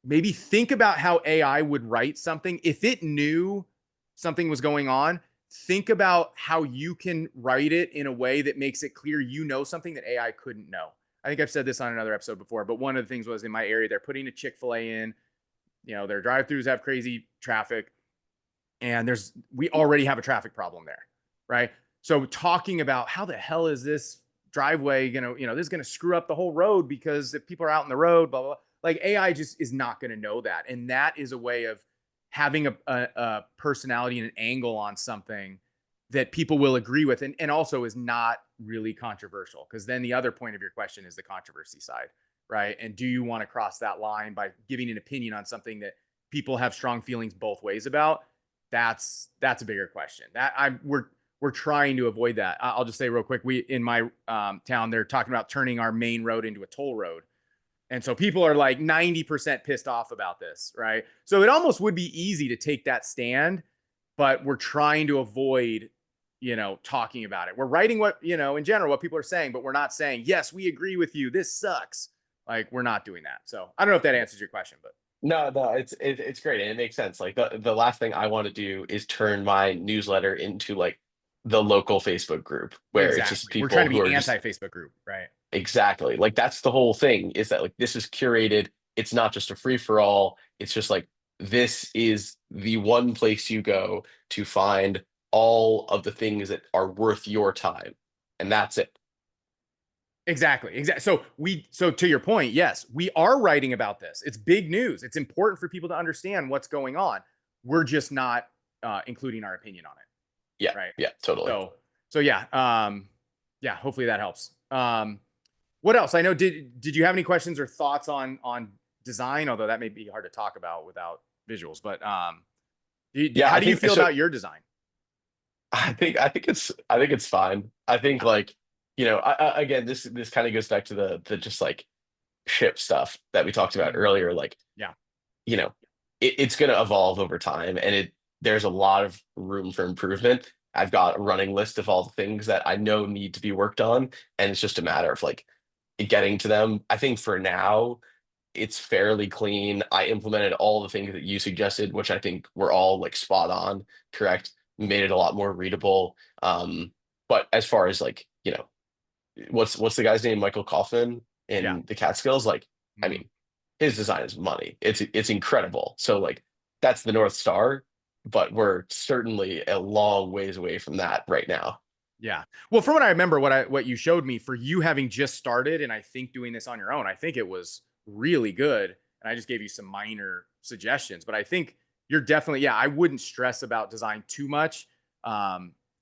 maybe think about how AI would write something. If it knew something was going on, think about how you can write it in a way that makes it clear something that AI couldn't know. I think I've said this on another episode before, but one of the things was in my area, they're putting a Chick-fil-A in, their drive-throughs have crazy traffic, and we already have a traffic problem there, right? So talking about how the hell is this driveway this is gonna screw up the whole road because if people are out in the road, blah blah blah. Like AI just is not gonna know that, and that is a way of having a personality and an angle on something that people will agree with, and also is not really controversial. Because then the other point of your question is the controversy side, right? And do you want to cross that line by giving an opinion on something that people have strong feelings both ways about? That's a bigger question. We're trying to avoid that. I'll just say real quick, we in my town, they're talking about turning our main road into a toll road. And so people are like 90% pissed off about this, right? So it almost would be easy to take that stand, but we're trying to avoid, talking about it. We're writing what, in general, what people are saying, but we're not saying, yes, we agree with you, this sucks. Like, we're not doing that. So I don't know if that answers your question, but No, no, it's great and it makes sense. Like the last thing I want to do is turn my newsletter into like the local Facebook group where it's just exactly. We're trying people to who be are just anti-Facebook group, right? exactly like that's the whole thing is that like this is curated. It's not just a free for all. It's just like this is the one place you go to find all of the things that are worth your time, and that's it. Exactly. Exactly. So to your point, yes, we are writing about this. It's big news. It's important for people to understand what's going on. We're just not including our opinion on Yeah, it, right? yeah, totally. So yeah, yeah. Hopefully that helps. What else? I know. Did you have any questions or thoughts on design? Although that may be hard to talk about without visuals. But Yeah, how I do you think feel so. about your design? I think it's fine. I think Yeah. like again this kind of goes back to the just like ship stuff that we talked about Mhm. earlier. Like Yeah. you know it's going to evolve over time, and there's a lot of room for improvement. I've got a running list of all the things that I know need to be worked on, and it's just a matter of like getting to them. I think for now it's fairly clean. I implemented all the things that you suggested, which I think were all like spot on, correct. Made it a lot more readable. But as far as like, what's the guy's name? Michael Kaufman Yeah. in the Catskills? Like, I Mhm. mean, his design is money. It's incredible. So like that's the North Star, but we're certainly a long ways away from that right now. Yeah. Well, from what I remember, what you showed me for you having just started, and I think doing this on your own, I think it was really good. And I just gave you some minor suggestions, but I think you're definitely, yeah. I wouldn't stress about design too much,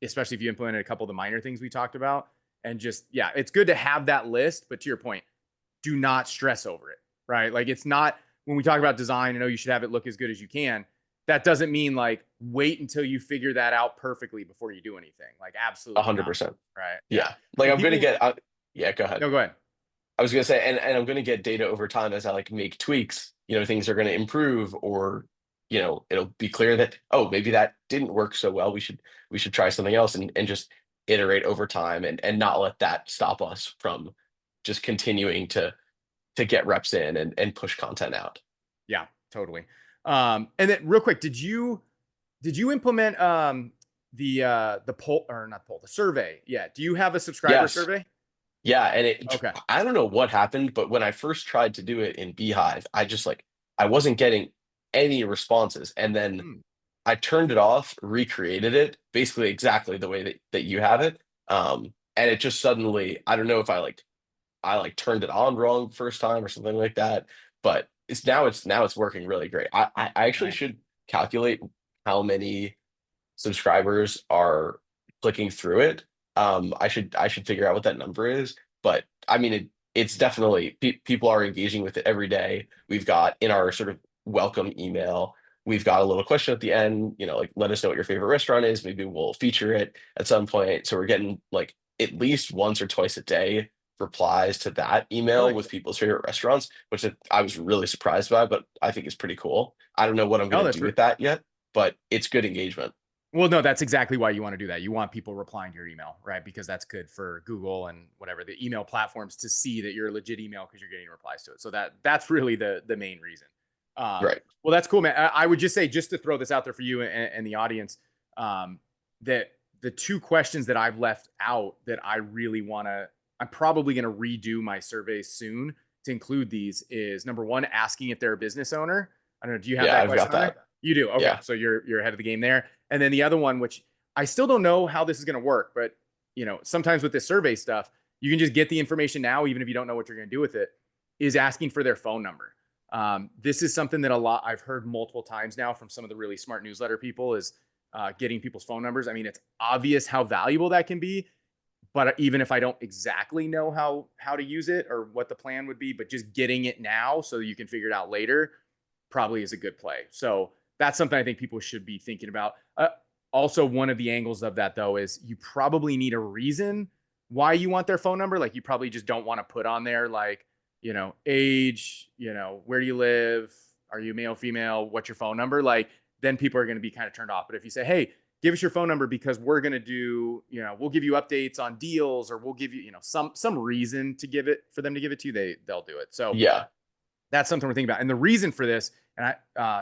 especially if you implemented a couple of the minor things we talked about. And just, yeah, it's good to have that list. But to your point, do not stress over it, right? Like, it's not, when we talk about design, I know you should have it look as good as you can. that doesn't mean like wait until you figure that out perfectly before you do anything. Like A absolutely hundred not. percent. Right. Yeah. Yeah. Like And I'm gonna people, get yeah, go ahead. no, go ahead. I was gonna say, and I'm gonna get data over time as I like make tweaks, things are gonna improve, or it'll be clear that, oh, maybe that didn't work so well. We should try something else, and just iterate over time, and not let that stop us from just continuing to get reps in, and push content out. Yeah, totally. And then real quick, did you implement the poll or not poll, the survey? Yeah. Do you have a subscriber Yes. survey? Yeah, and it Okay. I don't know what happened, but when I first tried to do it in Beehive, I just like I wasn't getting any responses. And then Hmm. I turned it off, recreated it, basically exactly the way that you have it. And it just suddenly, I don't know if I like turned it on wrong first time or something like that, but it's working really great. I actually Nice. should calculate how many subscribers are clicking through it. I should figure out what that number is, but I mean it's definitely people are engaging with it every day. We've got in our sort of welcome email, we've got a little question at the end, like let us know what your favorite restaurant is. Maybe we'll feature it at some point. So we're getting like at least once or twice a day replies to that email Really with cool. people's favorite restaurants, which I was really surprised by, but I think is pretty cool. I don't know what I'm Oh, going to that's do with that yet, but it's good engagement. well, no, that's exactly why you want to do that. You want people replying to your email, right? Because that's good for Google and whatever the email platforms to see that you're a legit email because you're getting replies to it. So that's really the main reason. Right. Well, that's cool, man. I would just say, just to throw this out there for you and the audience, um, that the two questions that I've left out that I really want to, I'm probably going to redo my surveys soon to include these is number one, asking if they're a business owner. I don't know. Do you have Yeah, that I've got question on there? that. You do. Okay. Yeah. So you're ahead of the game there. And then the other one, which I still don't know how this is going to work, but sometimes with this survey stuff, you can just get the information now, even if you don't know what you're going to do with it, is asking for their phone number. This is something that I've heard multiple times now from some of the really smart newsletter people is getting people's phone numbers. I mean, it's obvious how valuable that can be, but even if I don't exactly know how to use it or what the plan would be, but just getting it now so you can figure it out later probably is a good play. So that's something I think people should be thinking about. Also, one of the angles of that though is you probably need a reason why you want their phone number. Like you probably just don't want to put on there like, age, where do you live? Are you male, female? What's your phone number? Like then people are going to be kind of turned off. But if you say, hey, give us your phone number because we're going to do, we'll give you updates on deals or we'll give you, some reason to give it for them to give it to you, they'll do it. So Yeah. that's something we're thinking about. And the reason for this, and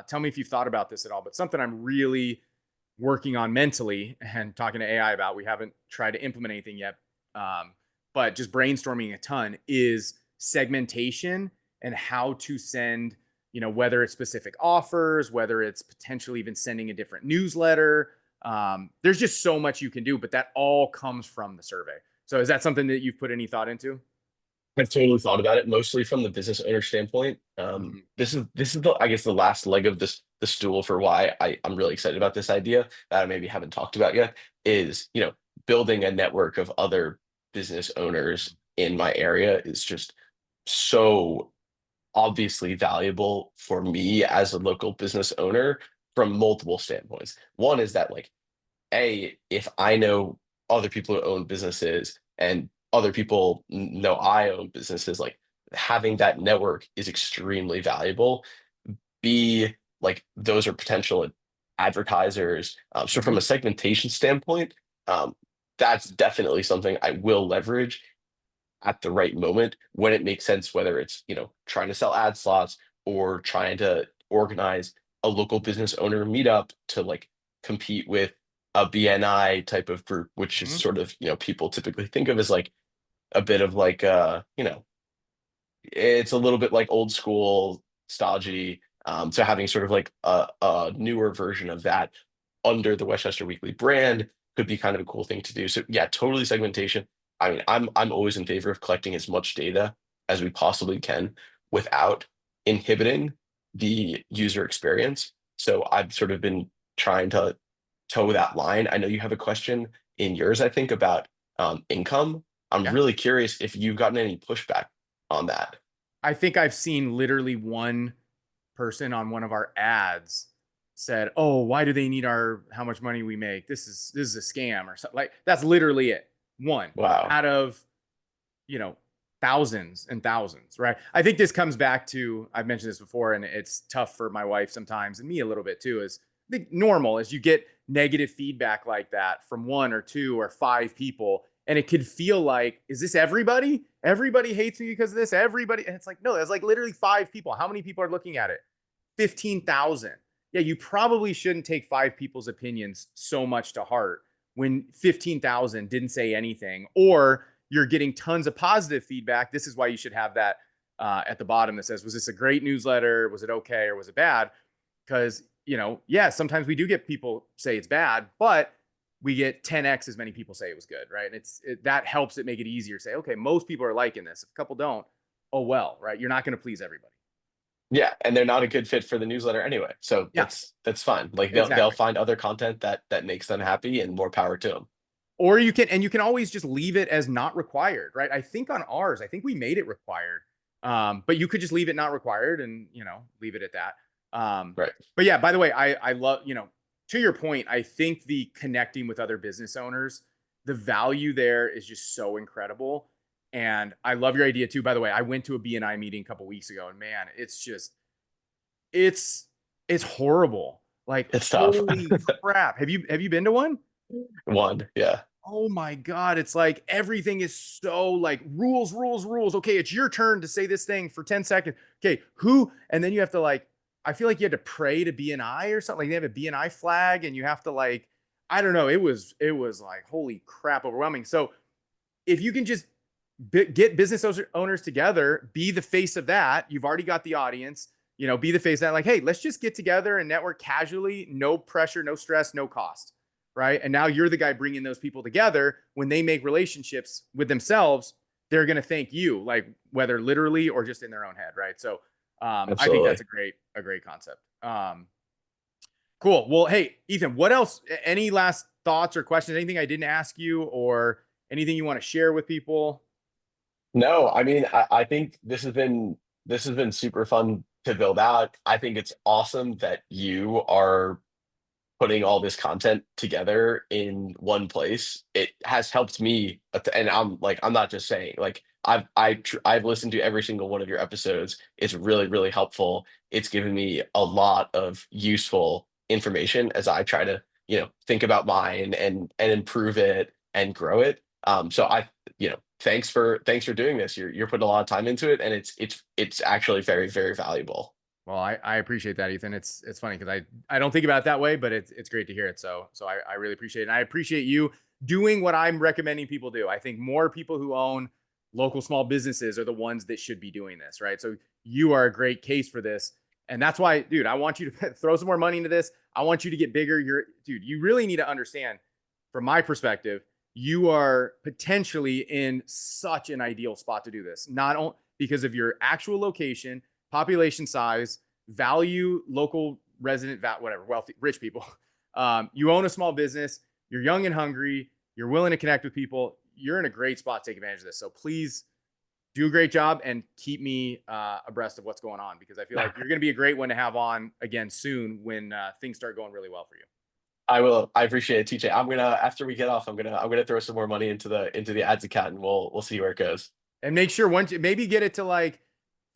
tell me if you've thought about this at all, but something I'm really working on mentally and talking to AI about, we haven't tried to implement anything yet, but just brainstorming a ton is segmentation and how to send, whether it's specific offers, whether it's potentially even sending a different newsletter. There's just so much you can do, but that all comes from the survey. So is that something that you've put any thought into? I've totally thought about it, mostly from the business owner standpoint. Mhm. This is the I guess the last leg of the stool for why I'm really excited about this idea that I maybe haven't talked about yet is, building a network of other business owners in my area is just so obviously valuable for me as a local business owner from multiple standpoints. One is that like if I know other people who own businesses and other people know I own businesses, like having that network is extremely valuable. B, like those are potential advertisers. So from Mhm. a segmentation standpoint, um, that's definitely something I will leverage at the right moment when it makes sense, whether it's, trying to sell ad slots or trying to organize a local business owner meetup to like compete with a BNI type of group, which is Mhm. sort of, people typically think of as like a bit of like it's a little bit like old school stodgy. So having sort of like a newer version of that under the Westchester Weekly brand could be kind of a cool thing to do. So yeah, totally segmentation. I mean, I'm always in favor of collecting as much data as we possibly can without inhibiting the user experience. So I've sort of been trying to toe that line. I know you have a question in yours, I think, about income. I'm Yeah. really curious if you've gotten any pushback on that. I think I've seen literally one person on one of our ads. said, "Oh, why do they need how much money we make? This is a scam or something." Like that's literally it. One Wow. out of, you know, thousands and thousands, right? I think this comes back to, I've mentioned this before, and it's tough for my wife sometimes and me a little bit too, is I think normal is you get negative feedback like that from one or two or five people. And it could feel like, is this everybody? Everybody hates me because of this. Everybody. And it's like, no, there's like literally five people. How many people are looking at it? 15,000. Yeah, you probably shouldn't take five people's opinions so much to heart when 15,000 didn't say anything, or you're getting tons of positive feedback. This is why you should have that at the bottom that says, was this a great newsletter? Was it okay? Or was it bad? Because, yeah, sometimes we do get people say it's bad, but we get 10x as many people say it was good, right? And that helps it make it easier to say, okay, most people are liking this. If a couple don't, oh well, right? You're not going to please everybody. Yeah, and they're not a good fit for the newsletter anyway. So Yeah, that's fine. Like they'll exactly. find other content that makes them happy, and more power to them. Or you can always just leave it as not required, right? I think on ours, I think we made it required. But you could just leave it not required and, leave it at that. Right. But yeah, by the way, I love, to your point, I think the connecting with other business owners, the value there is just so incredible. And I love your idea too. By the way, I went to a BNI meeting a couple weeks ago, and man, it's it's horrible. Like, It's tough. holy crap. Have you been to one? One. Yeah. Oh my God. It's like everything is so like rules, rules, rules. Okay, it's your turn to say this thing for 10 seconds. Okay, who? And then you have to like, I feel like you had to pray to BNI or something. Like they have a BNI flag and you have to like, I don't know. It was like, holy crap, overwhelming. So if you can just get business owners together, be the face of that. You've already got the audience, be the face of that. Like, hey, let's just get together and network casually, no pressure, no stress, no cost. Right. And now you're the guy bringing those people together. When they make relationships with themselves, they're going to thank you, like whether literally or just in their own head. Right. So I think that's Absolutely. a great concept. Cool. Well, hey, Ethan, what else? Any last thoughts or questions? Anything I didn't ask you or anything you want to share with people? No, I mean, I think this has been super fun to build out. I think it's awesome that you are putting all this content together in one place. It has helped me, and I'm not just saying, like I've listened to every single one of your episodes. It's really really helpful. It's given me a lot of useful information as I try to think about mine and improve it and grow it. So thanks for doing this. You're putting a lot of time into it, and it's actually very very valuable. Well, I appreciate that, Ethan. It's funny because I don't think about it that way, but it's great to hear it. So I really appreciate it. And I appreciate you doing what I'm recommending people do. I think more people who own local small businesses are the ones that should be doing this, right? So you are a great case for this. And that's why, dude, I want you to throw some more money into this. I want you to get bigger. Dude, you really need to understand from my perspective, you are potentially in such an ideal spot to do this. Not only because of your actual location, population size, value, local resident, whatever, wealthy, rich people. You own a small business. You're young and hungry. You're willing to connect with people. You're in a great spot to take advantage of this. So please do a great job and keep me abreast of what's going on because I feel like you're going to be a great one to have on again soon when things start going really well for you. I will. I appreciate it, TJ. After we get off, I'm gonna throw some more money into the ads account, and we'll see where it goes. And make sure once maybe get it to like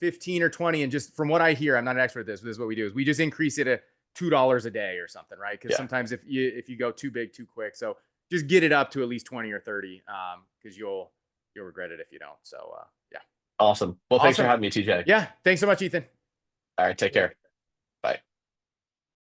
15 or 20. And just from what I hear, I'm not an expert at this, but this is what we do is we just increase it at $2 a day or something, right? Because Yeah, sometimes if you go too big too quick, so just get it up to at least 20 or 30, because you'll regret it if you don't. So yeah, awesome. Well, thanks for awesome. having me, TJ. Yeah, thanks so much, Ethan. All right, take care. Bye.